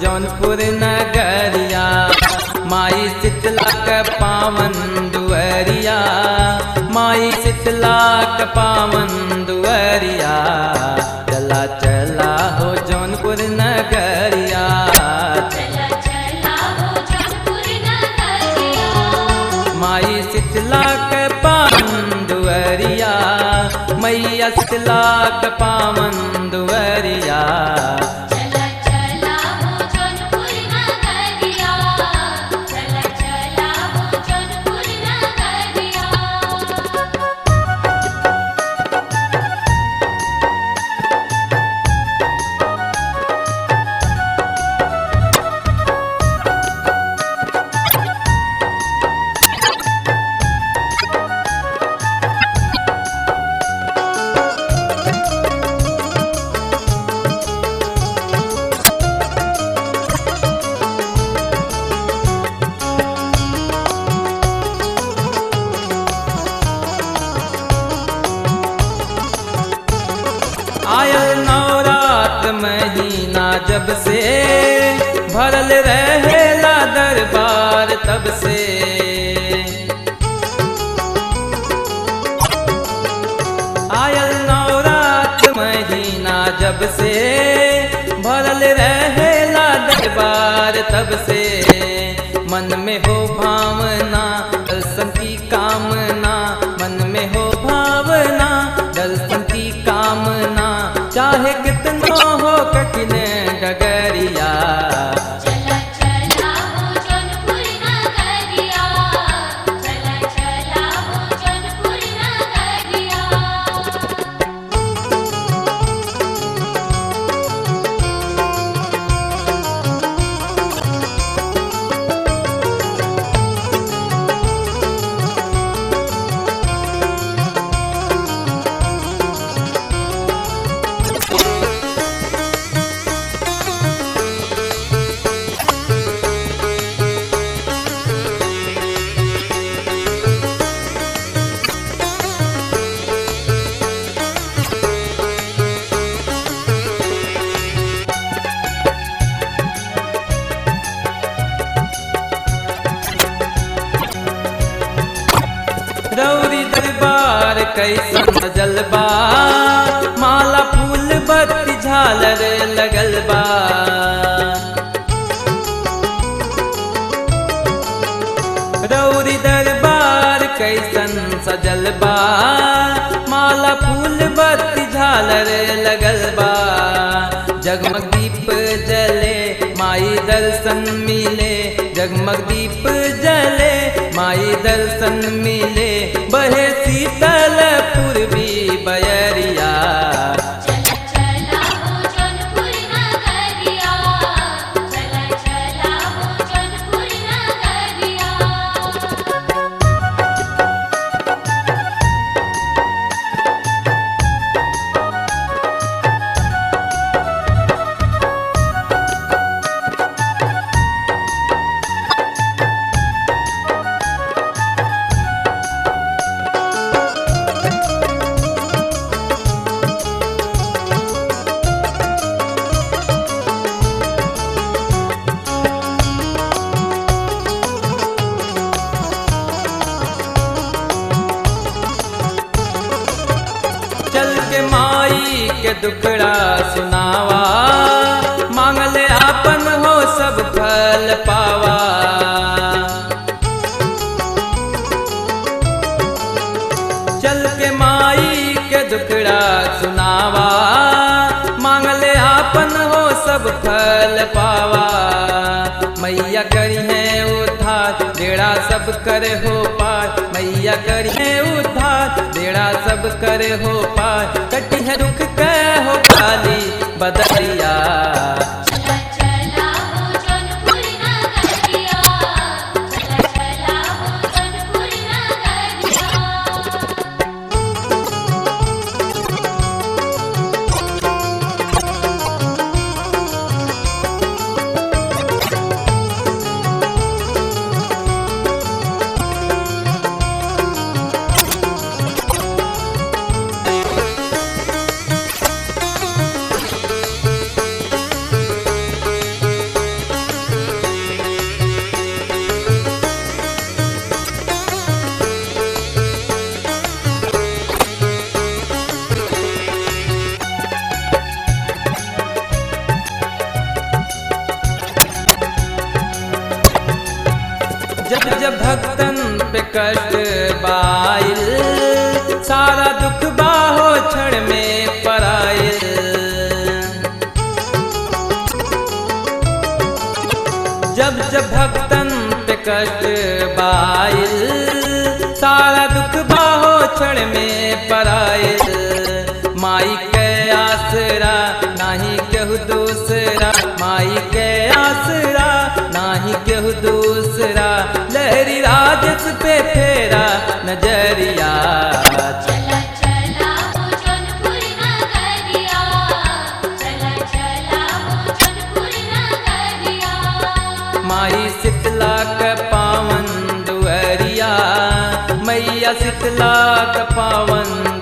जौनपुर नगरिया, माई शीतला का पावन दुअरिया, माई शीतला का पावन दुअरिया। चला चला हो जौनपुर नगरिया, चला चला हो जौनपुर नगरिया। माई शीतला का पावन दुअरिया, मैया शीतला का पावन दुअरिया। चला चला हो जौनपुर नगरिया, चला चला हो जौनपुर नगरिया। आयल नवरात महीना जब से, भरल रहेला दरबार तब से। आयल नवरात महीना जब से, भरल रहेला दरबार तब से। मन में हो भावना दर्शन की कामना, मन में हो भावना दर्शन की कामना। चाहे कितना हो कठिन डगरिया, चला चला हो जौनपुर नगरिया, चला चला हो जौनपुर नगरिया। रौरी दरबार कैसन सजल बा, माला फूल बत्ती झालर लगल बा। रौरी दरबार कैसन सजल बा, माला फूल बत्ती झालर लगल बा। जगमग दीप जले माई दर्शन मिले, जगमग दीप जले माई दर्शन मिले। बहे शीतल पूर्वी बयरिया, चला चला हो जौनपुर नगरिया, चला चला हो जौनपुर नगरिया। चल के माई के दुखड़ा सुनावा, मांगले आपन हो सब फल पावा। चल के माई के दुखड़ा सुनावा, मांगले आपन हो सब फल पावा। मैया करी है उद्धार बेड़ा सब करे हो पार, मैया करी है उद्धार बेड़ा सब करे हो पार। कटी है दुख कह हो काली बदरिया, चला चला हो जौनपुर नगरिया, चला चला हो जौनपुर नगरिया। जब जब भक्तन पे कष्ट बाइल सारा दुख बाहो क्षण में पराइल। जब जब भक्तन पे कष्ट बाइल सारा दुख बाहो क्षण में पराइल। माई के आसरा नाही केहू दूसरा, माई के आसरा नाही केहू दूसरा। लहरी राजस पे फेरा नजरिया, चला चला हो जौनपुर नगरिया, चला चला हो जौनपुर नगरिया। माई शीतला का पावन दुअरिया, मैया शीतला का पावन